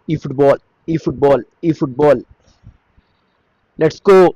eFootball, eFootball, eFootball. Let's go.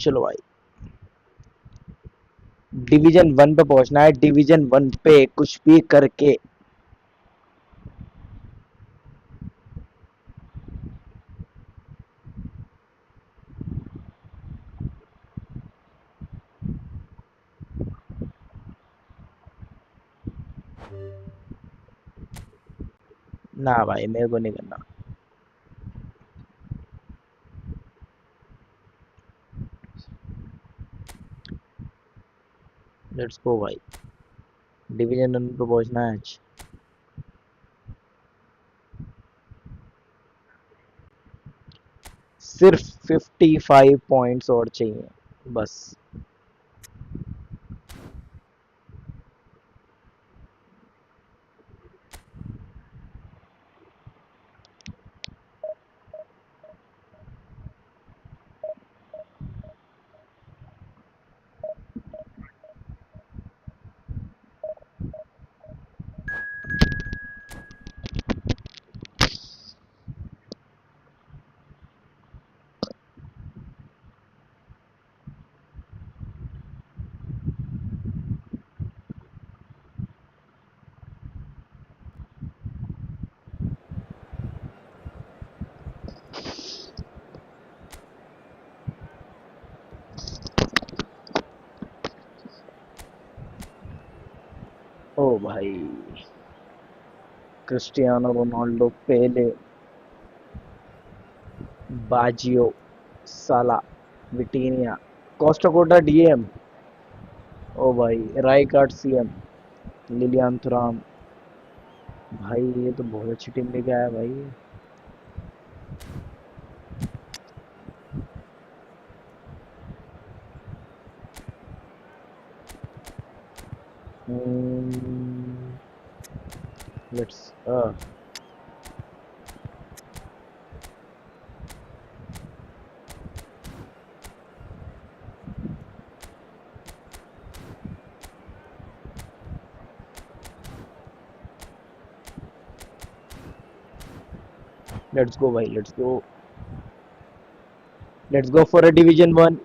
चलो भाई, division 1 पे पहुंचना है। डिवीजन 1 पे कुछ भी करके। ना भाई, मेरे को नहीं करना। लेट्स गो भाई, डिवीजन 1 पे पहुंचना है आज। सिर्फ 55 पॉइंट्स और चाहिए बस। ओ भाई, क्रिस्टियानो रोनाल्डो, पेले, बाजियो, साला, विटीनिया, कोस्टा डीएम। ओ भाई, राइकार्ड सीएम, लिलियान thuram। भाई ये तो बहुत अच्छी टीम लेके आया भाई। लेट्स गो भाई, let's go for a division 1।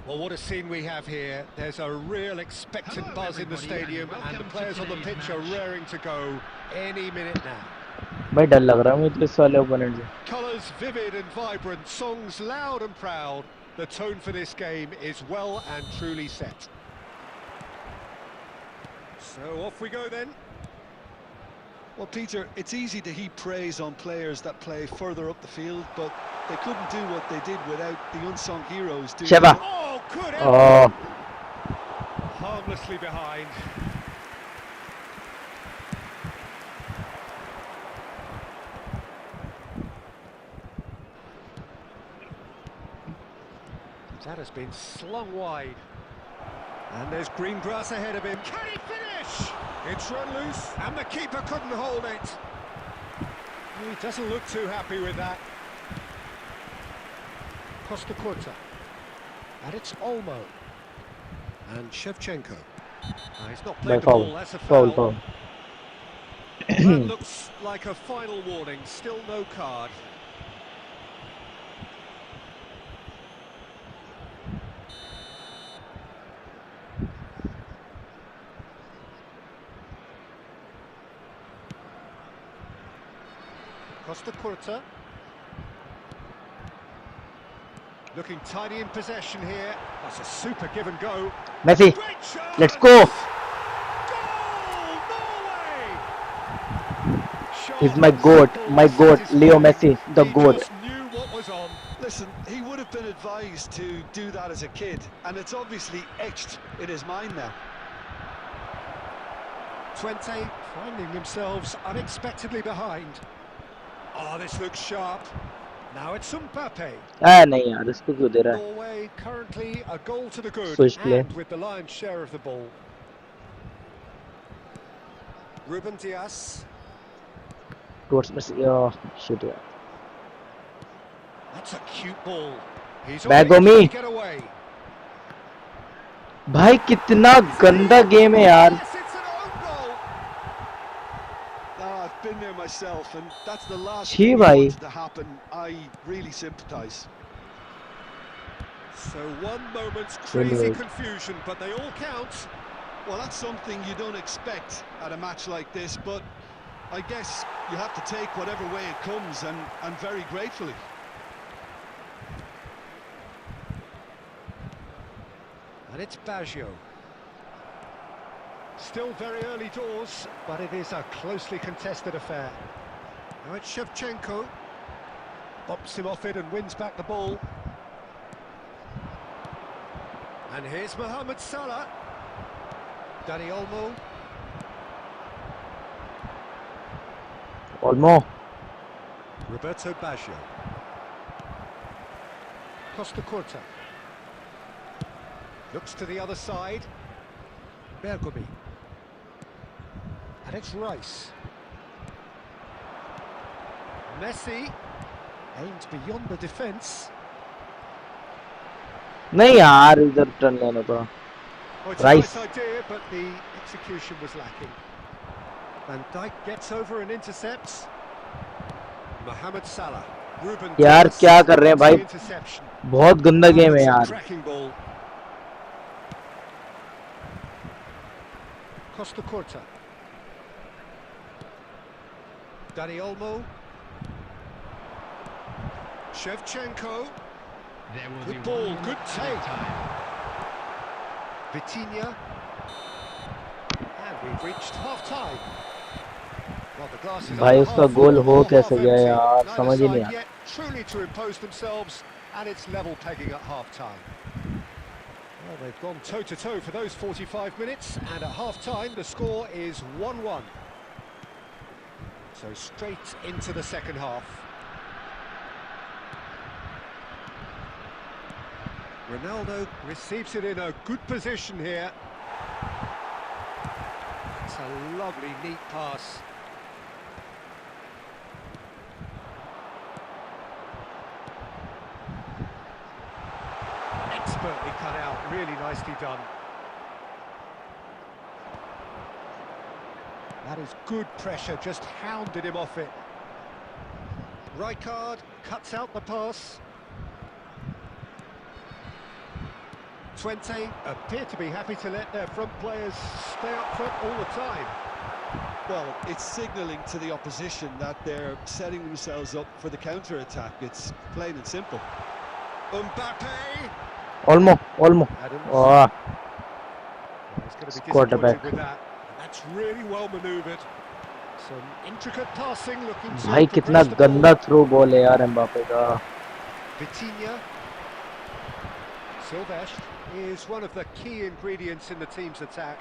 Well, what a scene we have here. There's a real expectant buzz in the stadium and the players on the pitch are raring to go any minute now. भाई डर लग रहा है मुझे इस वाले opponent से। Colours vivid and vibrant, songs loud and proud. The tone for this game is well and truly set. So off we go then. Well, Peter, it's easy to heap praise on players that play further up the field, but they couldn't do what they did without the unsung heroes doing Sheva. Oh, good Oh. Harmlessly behind. That has been slung wide. And there's green grass ahead of him. Can he finish? It's run loose, and the keeper couldn't hold it. He doesn't look too happy with that. Costa Curta. And it's Olmo. And Shevchenko. He's not played the ball, that's a foul. That looks like a final warning, still no card. Costa Curta. Looking tidy in possession here. That's a super give and go. Messi, let's go. Goal, Norway! He's Oh, my goat, simple, Leo satisfying. Messi, the He goat. just knew what was on. Listen, he would have been advised to do that as a kid, and it's obviously etched in his mind now. Twente finding themselves unexpectedly behind. Oh, this looks sharp. Now it's Mbappe. नहीं यार इसको क्यों दे रहा है? Norway currently a goal to the good Switch play. and with the lion's share of the ball. Ruben Dias. Towards Messi. Oh shit यार. That's a cute ball. He's Back already on me. trying to get away. भाई कितना गंदा game है यार. Yes, it's an own goal. Oh, I've been there myself, and that's the last छी thing you भाई. wanted to happen. I really sympathise. So one moment's crazy Really? confusion, but they all count. Well, that's something you don't expect at a match like this, but I guess you have to take whatever way it comes, and very gratefully. And it's Baggio. Still very early doors, but it is a closely contested affair. Now it's Shevchenko. Bops him off it and wins back the ball. And here's Mohamed Salah. Dani Olmo. Olmo. Roberto Baggio. Costa Curta. Looks to the other side. Bergomi. And it's Rice. Messi aims beyond the defence. नहीं यार इधर turn लेना था. Oh, it's Rice. a nice idea, but the execution was lacking. Van Dijk gets over and intercepts. Mohamed Salah. Ruben यार Dias क्या कर रहे हैं gets the भाई? interception. बहुत गंदा गेम है It's a यार. cracking ball. Costa Curta. Dani Olmo. Shevchenko. Good ball, good take. Vitinha. And we've reached half-time. Well, the glass is भाई half उसका full गोल or हो half कैसे गया empty. यार Neither समझ ही नहीं side आया. yet truly to impose themselves, and it's level pegging at half-time. Well, they've gone toe-to-toe for those 45 minutes, and at half-time the score is 1-1. So straight into the second half. Ronaldo receives it in a good position here. It's a lovely, neat pass. Expertly cut out, really nicely done. That is good pressure, just hounded him off it. Rijkaard cuts out the pass. Twente appear to be happy to let their front players stay up front all the time. Well, it's signalling to the opposition that they're setting themselves up for the counter-attack. It's plain and simple. Mbappe! Olmo. Adams. Oh, He's going to be Quarterback. disappointed with that. That's really well manoeuvred. Some intricate passing, looking to भाई कितना progress the ball. गंदा throw ball है यार Mbappe का. Vitinha. Silvestre is one of the key ingredients in the team's attack.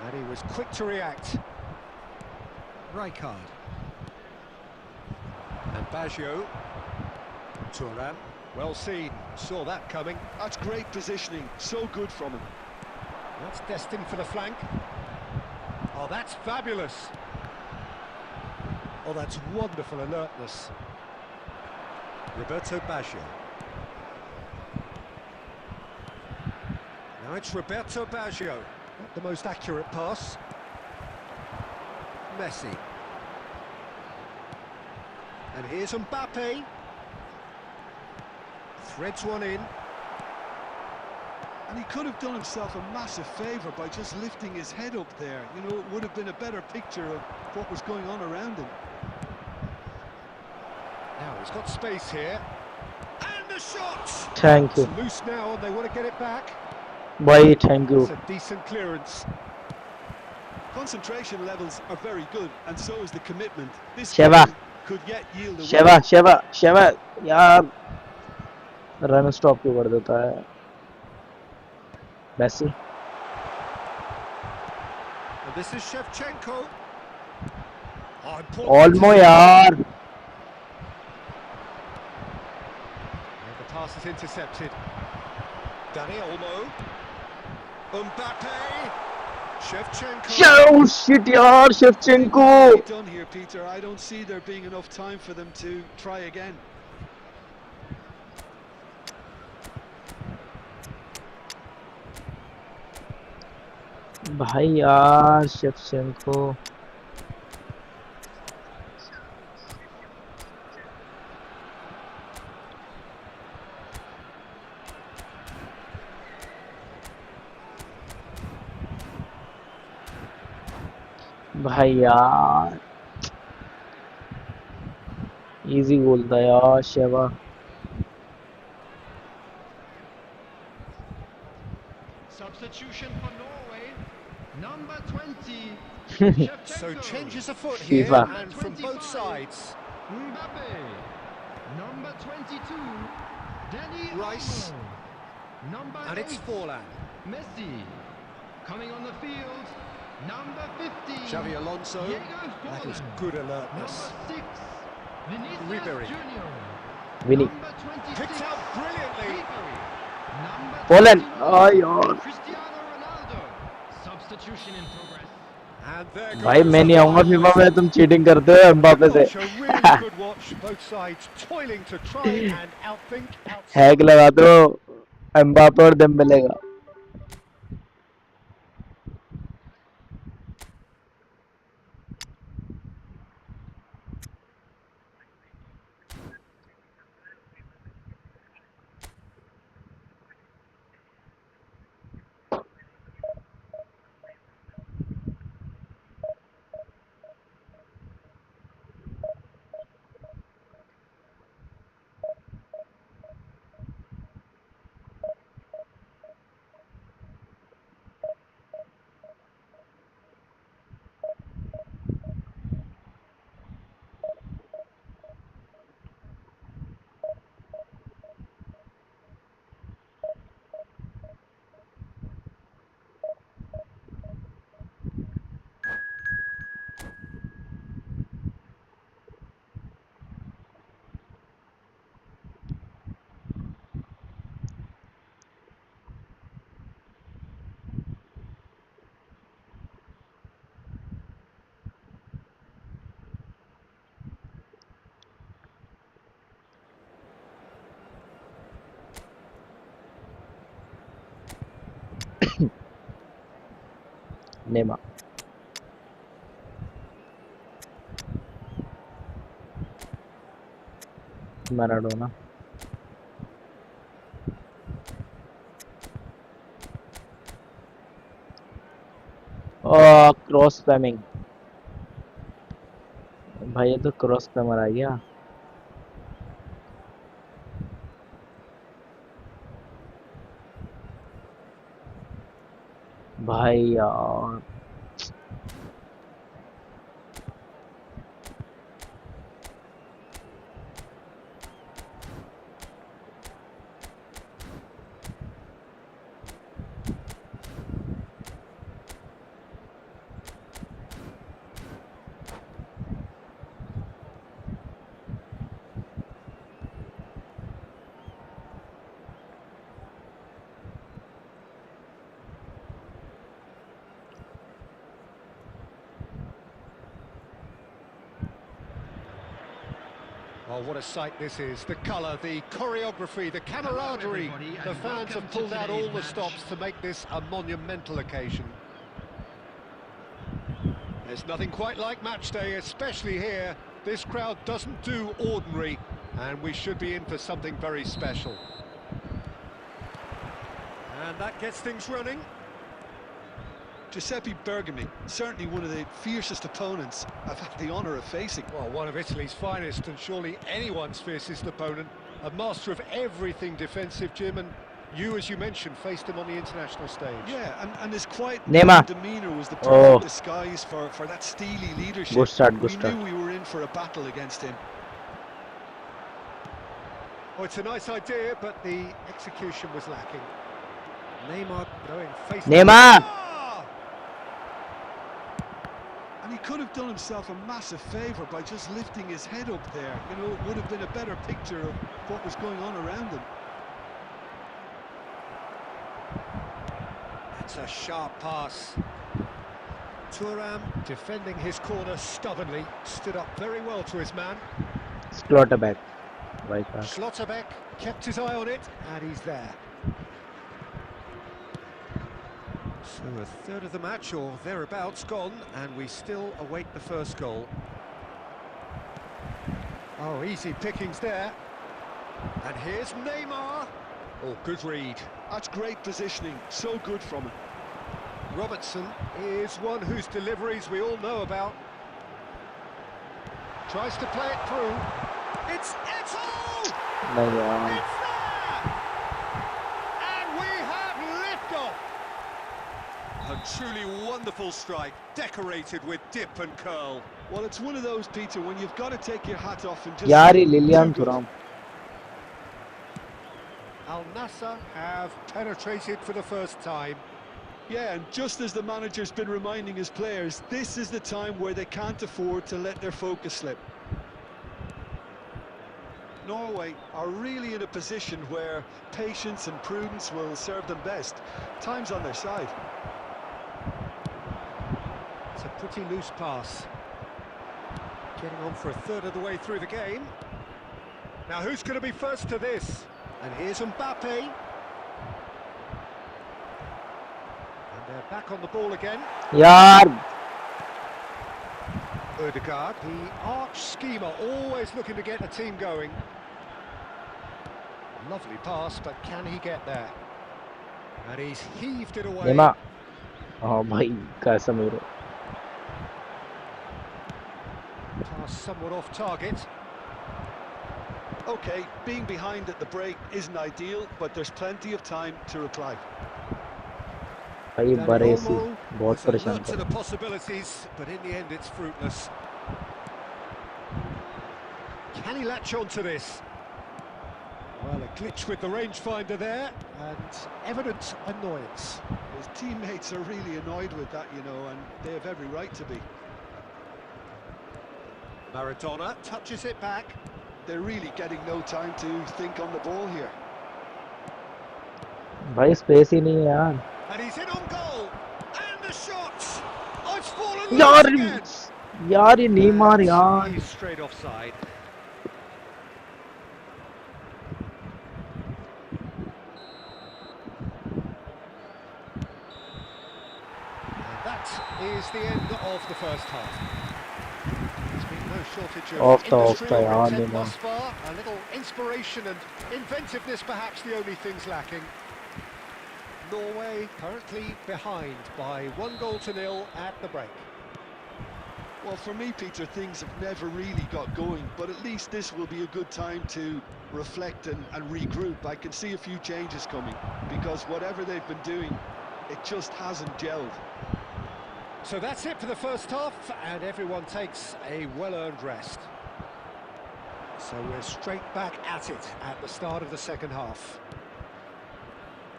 And he was quick to react. Rijkaard. And Baggio. Thuram. Well seen. Saw that coming. That's great positioning. So good from him. That's destined for the flank. Oh, that's fabulous. Oh, that's wonderful alertness. Roberto Baggio. Now it's Roberto Baggio. Not the most accurate pass. Messi. And here's Mbappe. Threads one in. And he could have done himself a massive favour by just lifting his head up there. You know, it would have been a better picture of what was going on around him. Now he's got space here. And the shot! Thank you. It's loose now and they want to get it back. भाई thank you. It's a decent clearance. Concentration levels are very good, and so is the commitment. This Sheva. game could yet yield a Sheva, winner. Sheva, यार run stop क्यों कर देता है Messi? And this is Shevchenko. Olmo यार. And the pass is intercepted. Dani Olmo. Mbappe. Shevchenko. Oh shit यार, Shevchenko. Done here, Peter. I don't see there being enough time for them to try again. भाई यार Shevchenko. भाई यार easy गोल था यार शेवा. Substitution for Norway, number 20. So changes afoot here, FIFA. and from both sides. Mbappe, number 22. Dani Rice. Olmo, number And it's 8. Forlan. Messi, coming on the field, number 15. Xavi Alonso. Diego That is Forlan, good alertness. number 6. Vinicius Ribery. Junior, Winnie. number 26. Picked out brilliantly. Ribery, number Forlan. 21. Oh यार. Cristiano Ronaldo, substitution in progress. And there भाई goes मैं the नहीं आऊंगा final FIFA में, whistle. तुम cheating करते हो Mbappe से. Gosh, a really good watch. Both sides toiling to try and outthink, outsmart. Hack लगा दो एम्बापे और डेम्बेले का. नेमा. मैराडोना. Cross spamming. भाई ये तो क्रॉस स्पैमर आ गया. भाई यार Oh, what a sight this is. The colour, the choreography, the camaraderie. The fans have pulled out all the stops to make this a monumental occasion. There's nothing quite like match day, especially here. This crowd doesn't do ordinary, and we should be in for something very special. And that gets things running. Giuseppe Bergami, certainly one of the fiercest opponents I've had the honour of facing. Well, one of Italy's finest, and surely anyone's fiercest opponent. A master of everything defensive, Jim, and You, as you mentioned, faced him on the international stage. Yeah, and his quiet Neymar. demeanour was the Oh. perfect disguise for that steely leadership. Good start, good We start. knew we were in for a battle against him. Oh, it's a nice idea, but the execution was lacking. Neymar going face. Neymar! And he could have done himself a massive favour by just lifting his head up there. You know, it would have been a better picture of what was going on around him. That's a sharp pass. Thuram defending his corner stubbornly, stood up very well to his man. Slaughterback. Right back. Schlotterbeck kept his eye on it, and he's there. So a third of the match, or thereabouts, gone, and we still await the first goal. Oh, easy pickings there. And here's Neymar. Oh, good read. That's great positioning, so good from him. Robertson is one whose deliveries we all know about. Tries to play it through. It's Eto'o! नहीं यार. It's there! And we have liftoff! A truly wonderful strike, decorated with dip and curl. Well, it's one of those, Peter, when you've got to take your hat off and just... यार say, ये Lillian "Too good." थुराम. Al Nassr have penetrated for the first time. Yeah, and just as the manager's been reminding his players, this is the time where they can't afford to let their focus slip. Norway are really in a position where patience and prudence will serve them best. Time's on their side. It's a pretty loose pass. Getting on for a third of the way through the game. Now who's going to be first to this? And here's Mbappe. And they're back on the ball again. यार. Ødegaard, the arch schemer, always looking to get the team going. Lovely pass, but can he get there? And he's heaved it away. नेमा. हाँ भाई Casemiro. Pass somewhat off target. Okay, being behind at the break isn't ideal, but there's plenty of time to reply. भाई Dani बरेसी Olmo बहुत was परेशान alert to कर. the possibilities, but in the end it's fruitless. Can he latch on to this? Well, a glitch with the rangefinder there, and evident annoyance. His teammates are really annoyed with that, you know, and they have every right to be. Maradona touches it back. They're really getting no time to think on the ball here. भाई space ही नहीं है यार. And he's in on goal. And the shot! Oh, it's fallen यार loose again. यार ये Neymar And यार. he's straight offside. And that is the end of the first half. There's been no shortage of Off the industrial यार intent Neymar. thus far. A little inspiration and inventiveness, perhaps the only things lacking. Norway currently behind by 1-0 at the break. Well, for me, Peter, things have never really got going, but at least this will be a good time to reflect and regroup. I can see a few changes coming, because whatever they've been doing, it just hasn't gelled. So that's it for the first half, and everyone takes a well-earned rest. So we're straight back at it at the start of the second half.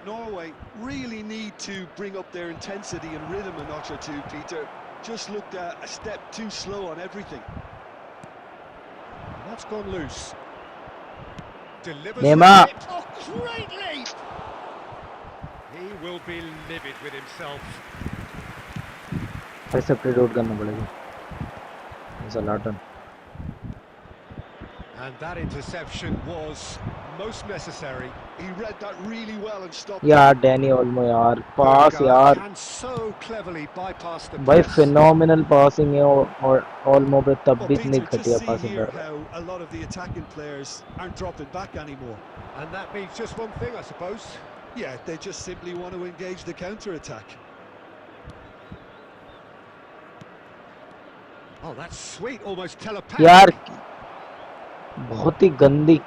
Norway really need to bring up their intensity and rhythm a notch or two, Peter. Just looked a step too slow on everything. And that's gone loose. Delivers Neymar. the hit. Oh, great leap! He will be livid with himself. भाई substitute करना पड़ेगा. Zlatan. And that interception was most necessary. He read that really well and stopped. यार Danny Olmo यार पास Ødegaard यार. can so cleverly bypass the भाई press. phenomenal passing है और Olmo पे तब Well, भी इतनी Peter, घटिया just see passing here कर. how a lot of the attacking players aren't dropping back anymore. And that means just one thing, I suppose. Yeah, they just simply want to engage the counter-attack. Oh, that's sweet, almost telepathic. यार बहुत ही गंदी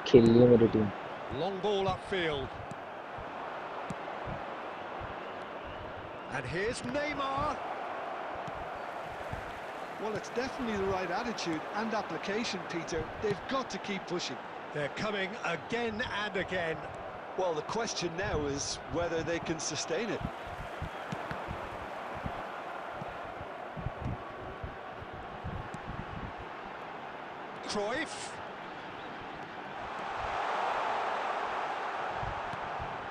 खेल रही है मेरी team. Long ball upfield. And here's Neymar. Well, it's definitely the right attitude and application, Peter. They've got to keep pushing. They're coming again and again. Well, the question now is whether they can sustain it. Cruyff.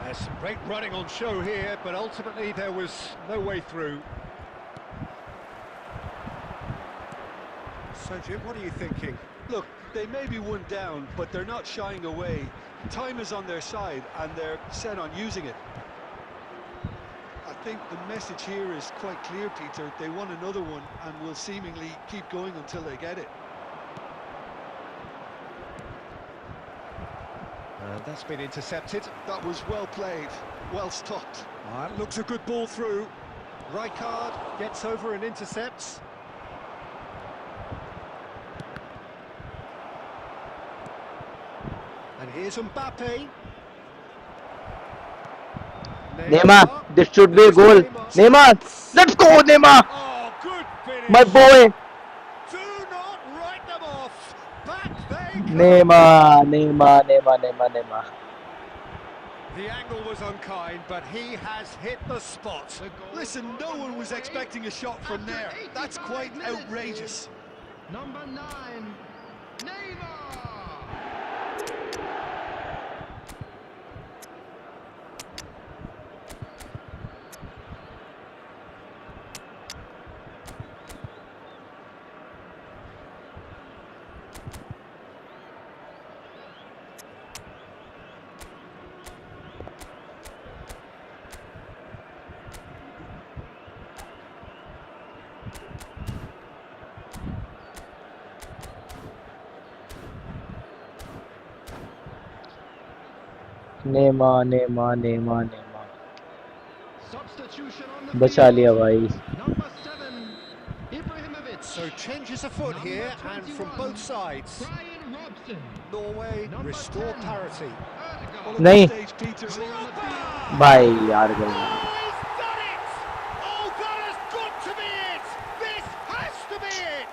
There's some great running on show here, but ultimately there was no way through. So, Jim, what are you thinking? Look, they may be one down, but they're not shying away. Time is on their side, and they're set on using it. I think the message here is quite clear, Peter. They want another one, and will seemingly keep going until they get it. And that's been intercepted. That was well played, well stopped. Looks a good ball through. Rijkaard gets over and intercepts. And here's Mbappe. Neymar, this should be a goal. Neymar, let's go, Neymar. Oh, good finish. My boy. Do not write them off. Back they come. Neymar. The angle was unkind, but he has hit the spot. Listen, no one was expecting a shot from there. That's quite outrageous. Number 9, Neymar. Neymar. Substitution on the बचा लिया field. भाई. Number 7, Ibrahimovic. So changes afoot here, and from both sides. Brian Robson. Norway restore parity. Erdogan. नहीं Stage, Peter. भाई यार गई. Oh, he's done it! Oh, that has got to be it! This has to be it!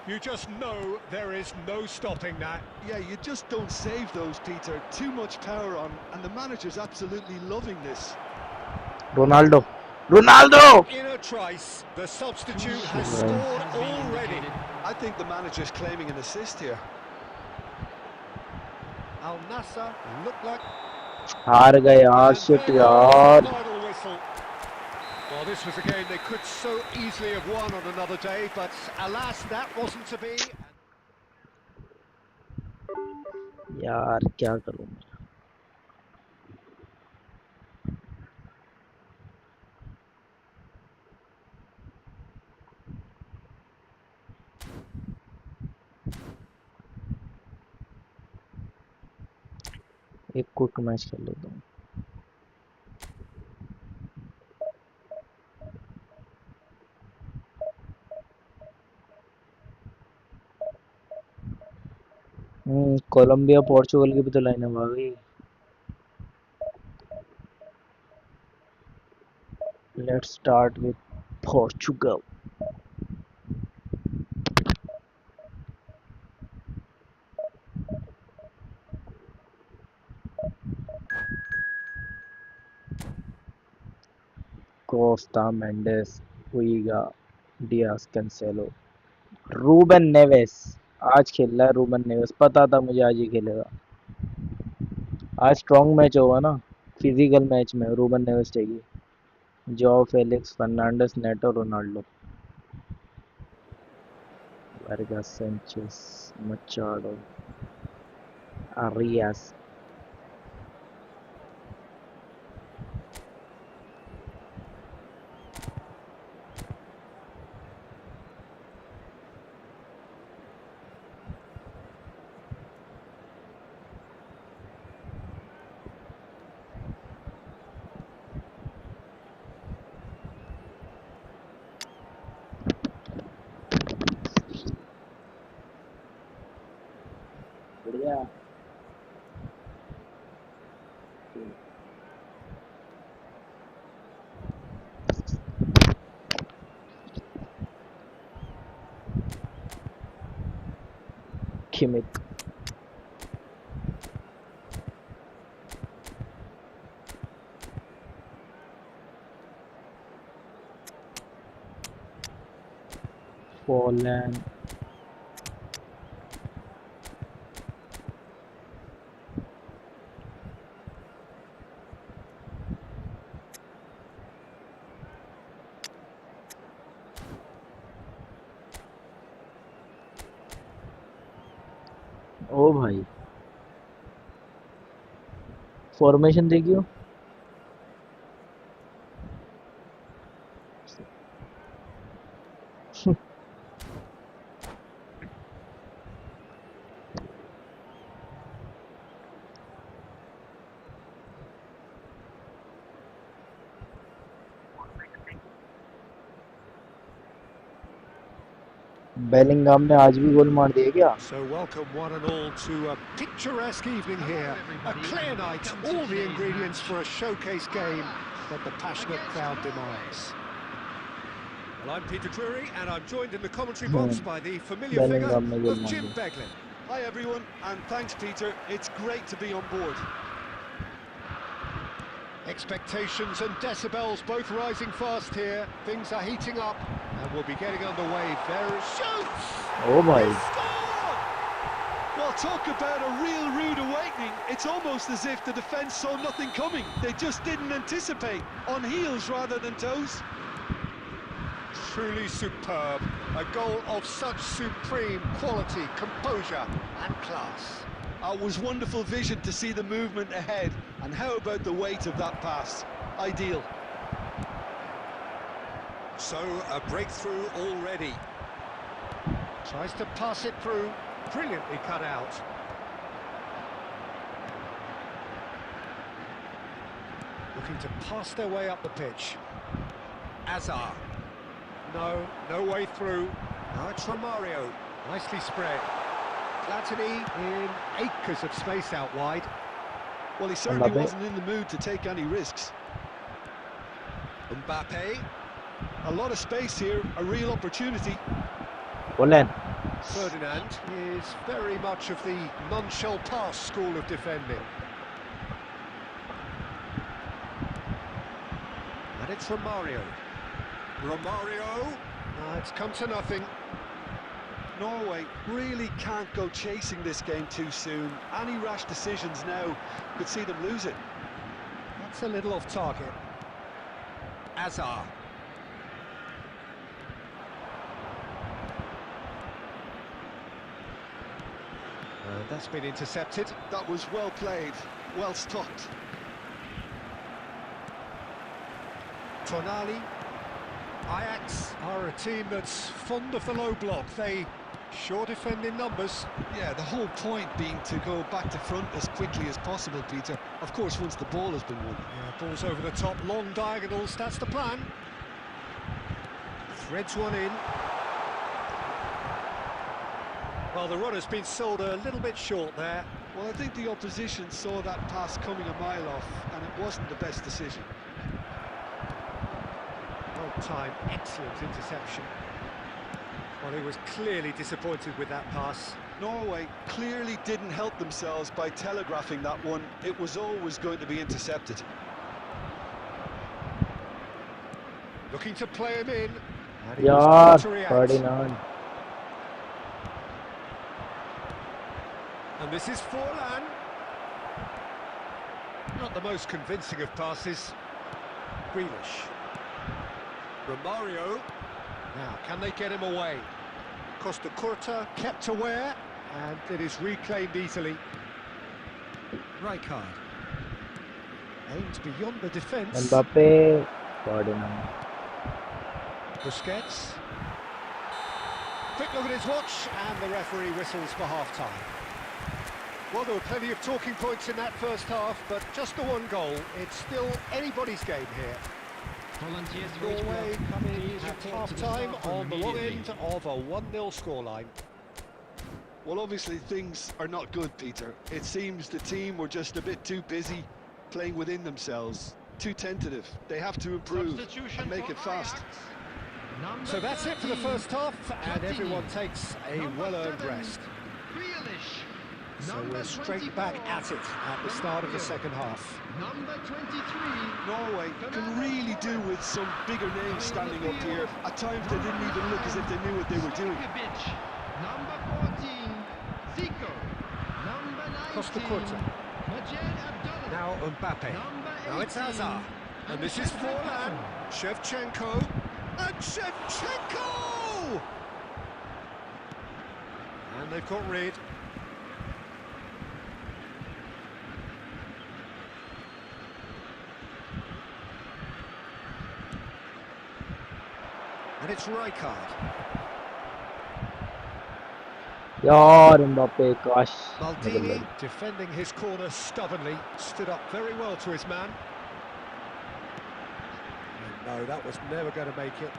You just know there is no stopping that. Yeah, you just don't save those, Peter. Too much power on, and the manager's absolutely loving this. Ronaldo. In a trice, the substitute has scored already. I think the manager's claiming an assist here. Al Nassr look like... हार गए यार. Shit यार. Final whistle. Well, this was a game they could so easily have won on another day, but alas, that wasn't to be. यार क्या करूं. एक quick match कर लेता हूँ. कोलंबिया पोर्चुगल की भी तो लाइन आ गई. Let's start with Portugal. Costa, Mendes, Puiga, Diaz, Cancelo, Ruben Neves. आज खेल रहा है रूबन नेवेस. पता था मुझे आज ही खेलेगा. आज स्ट्रॉन्ग मैच होगा ना. फिजिकल मैच में रूबन नेवेस चाहिए. João Félix, Fernandes, Neto, Ronaldo, Vargas, Sanches, Machado, Arias. बढ़िया. Kimmich. Poland. ओ भाई फॉर्मेशन देखियो बेलिंगम ने आज भी गोल मार दिया क्या? So welcome one and all to a picturesque evening here. A clear night, all the ingredients for a showcase game that the passionate crowd demands. Well, I'm Peter Drury and I'm joined in the commentary box by the familiar figure Bellingham ने गोल of मार Jim दिया. Beglin. Hi everyone, and thanks Peter. It's great to be on board. Expectations and decibels both rising fast here. Things are heating up and we'll be getting underway very shoots! ओ भाई He scored! Well, talk about a real rude awakening. It's almost as if the defence saw nothing coming. They just didn't anticipate. On heels rather than toes. Truly superb. A goal of such supreme quality, composure and class. It was wonderful vision to see the movement ahead. And how about the weight of that pass? Ideal. So, a breakthrough already. Tries to pass it through. Brilliantly cut out. Looking to pass their way up the pitch. Azar. No way through. Now it's Romario. Nicely spread. Platini in acres of space out wide. Well, he certainly Mbappe. wasn't in the mood to take any risks. Mbappe. A lot of space here, a real opportunity. Poland Ferdinand is very much of the non-shell pass school of defending. And it's Romario. Romario. It's come to nothing. Norway really can't go chasing this game too soon. Any rash decisions now could see them lose it. That's a little off target. Azar. And that's been intercepted. That was well played, well stopped. Tonali. Ajax are a team that's fond of the low block. They sure defend in numbers. Yeah, the whole point being to go back to front as quickly as possible, Peter. Of course, once the ball has been won. Yeah, ball's over the top, long diagonals, that's the plan. Threads one in. Well, the runner's been sold a little bit short there. Well, I think the opposition saw that pass coming a mile off, and it wasn't the best decision. Well timed, excellent interception. Well, he was clearly disappointed with that pass. Norway clearly didn't help themselves by telegraphing that one. It was always going to be intercepted. Looking to play him in. And he was यार quick to react. Ferdinand And this is Forlan. Not the most convincing of passes. Grealish. Romario. Now, can they get him away? Costa Curta kept aware, and it is reclaimed easily. Rijkaard. Aims beyond the defence. Mbappe Ferdinand Busquets. Quick look at his watch, and the referee whistles for half-time. Well, there were plenty of talking points in that first half, but just the one goal. It's still anybody's game here. Volunteers for each Norway block. coming Please at report to the half-time staff room on the long immediately. end of a 1-0 scoreline. Well, obviously things are not good, Peter. It seems the team were just a bit too busy playing within themselves, too tentative. They have to improve Substitution and make for it fast. Ajax. Number So that's it for the 13. first half, and Continue. everyone takes a Number well-earned 7. rest. Grealish. So Number we're straight 24, back at it at the start of the second half. Number 23. Norway can really do with some bigger names standing up here. At times they didn't even look as if they knew what they were doing. Number 14, Zico. Number 19, Costa Curta. Majed Abdullah. Now Mbappe. Number Now it's 18, Hazard. And this is Forlan. Shevchenko. And Shevchenko! And they've got rid. And it's Rijkaard. यार Mbappe काश Maldini defending his corner stubbornly, stood up very well to his man. And no, that was never going to make it.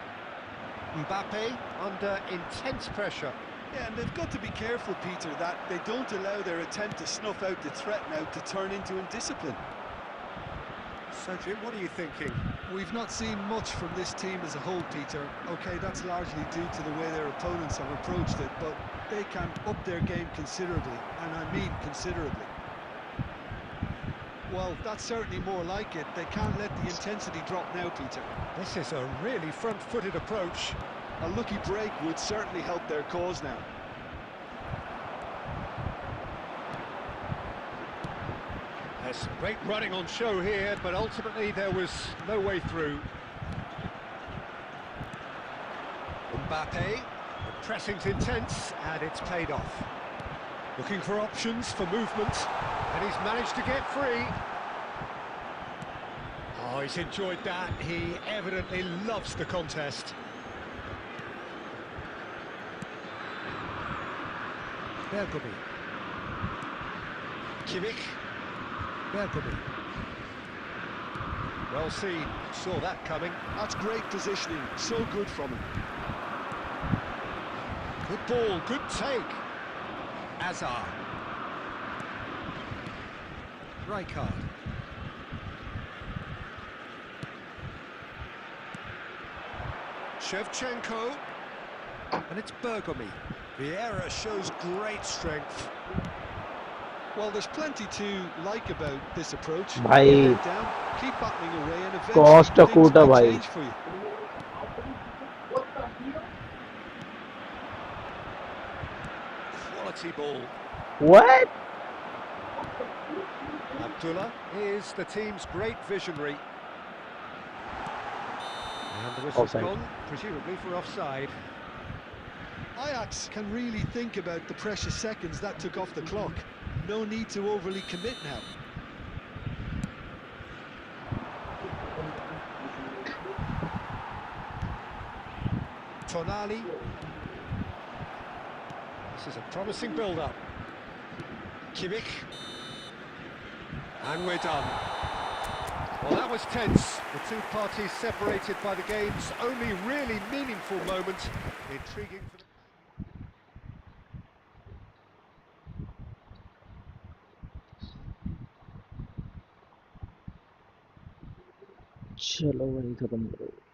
Mbappe under intense pressure. Yeah, and they've got to be careful, Peter, that they don't allow their attempt to snuff out the threat now to turn into indiscipline. So, Jim, what are you thinking? We've not seen much from this team as a whole, Peter. OK, that's largely due to the way their opponents have approached it, but they can up their game considerably, and I mean considerably. Well, that's certainly more like it. They can't let the intensity drop now, Peter. This is a really front-footed approach. A lucky break would certainly help their cause now. There's some great running on show here, but ultimately there was no way through. Mbappe, the pressing's intense, and it's paid off. Looking for options for movement, and he's managed to get free. Oh, he's enjoyed that. He evidently loves the contest. Bergomi. Kimmich. Bergomi. Well seen, saw that coming. That's great positioning, so good from him. Good ball, good take. Hazard. Rijkaard. Shevchenko. And it's Bergomi. Vieira shows great strength. Well, there's plenty to like about this approach. भाई Head down, keep battling away, and Costa eventually things Curta might भाई change for you. Quality ball. what Abdullah is the team's great visionary. And the whistle's Offside. gone, presumably for offside. Ajax can really think about the precious seconds that took off the clock. No need to overly commit now. Tonali. This is a promising build-up. Kimmich. And we're done. Well, that was tense. The two parties separated by the game's only really meaningful moment. Intriguing for the... चलो वही खत्म करो